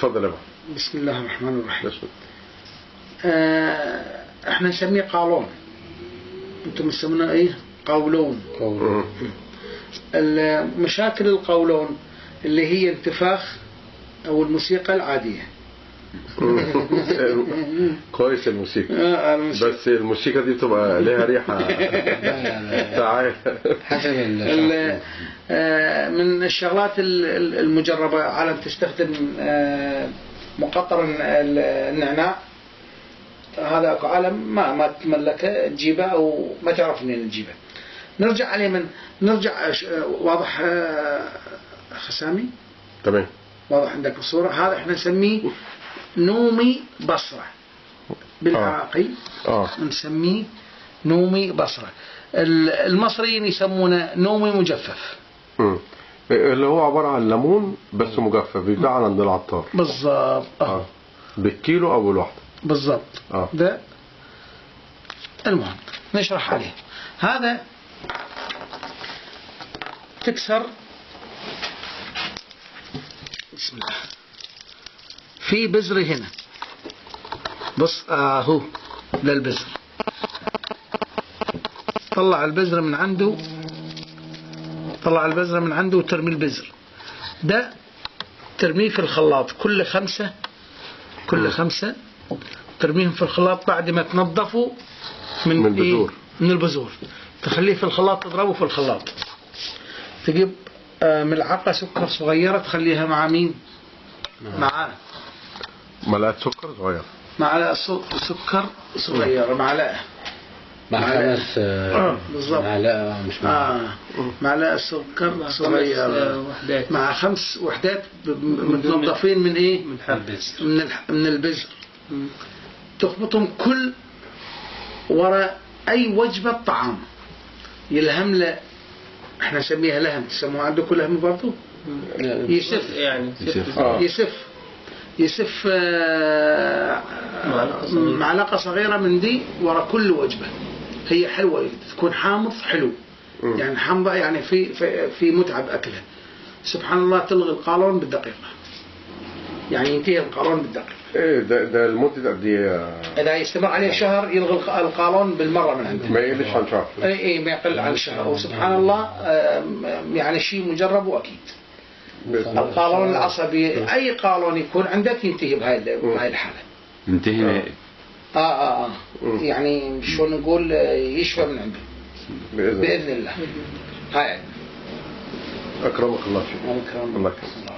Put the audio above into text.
اتفضل يا ابو. بسم الله الرحمن الرحيم. احنا نسميه قالون، انتم تسمونه ايه؟ قولون. مشاكل القولون اللي هي انتفاخ او الموسيقى العادية. كويس الموسيقى. بس الموسيقى دي بتبقى لها ريحة. من الشغلات المجربة عالم تستخدم مقطر النعناع. هذا اكو عالم ما تملكه تجيبه او ما تعرف منين تجيبه. نرجع عليه من نرجع. واضح خسامي؟ تمام. واضح عندك الصورة. هذا احنا نسميه نومي بصرة بالعراقي. نسميه نومي بصرة. المصريين يسمونه نومي مجفف. اللي هو عبارة عن ليمون بس مجفف بيتباع عند العطار. بالضبط. بالكيلو او بالواحدة. بالضبط. ده المهم نشرح عليه. هذا تكسر. بسم الله. في بذر هنا، بص اهو للبذر. طلع البذر من عنده، طلع البذرة من عنده وترمي البذر ده، ترميه في الخلاط كل خمسة ترميهم في الخلاط بعد ما تنظفوا من البذور. من البذور تخليه في الخلاط، تضربه في الخلاط. تجيب ملعقة سكر صغيرة تخليها مع مين؟ مع معلقة سكر صغيرة. معلقة سكر صغيرة. معلقة مع 5 معلقة مش معلقة سكر صغيرة مع 5 وحدات متنظفين من ايه؟ من البذر. تخبطهم كل وراء اي وجبة طعام. يلهم له، احنا نسميها لهم، تسموها عندكم لهم برضو؟ يسف يعني. يسف معلقة صغيرة من دي وراء كل وجبة. هي حلوة، تكون حامض حلو يعني. حامضة يعني في متعب أكلها. سبحان الله تلغي القولون بالدقيقة، يعني ينتهي القولون بالدقيقة. ايه ده المدة قد ايه؟ إذا يستمر عليه شهر يلغي القولون بالمرة من عنده. ما يقلش عن شهر. اي ما يقل عن شهر. وسبحان الله يعني شيء مجرب وأكيد. القولون العصبي أي قولون يكون عندك ينتهي بهاي الحالة. ينتهي يعني شو نقول يشفى من عنده بإذن الله. هاي أكرمك الله فيك. الله يكرمك.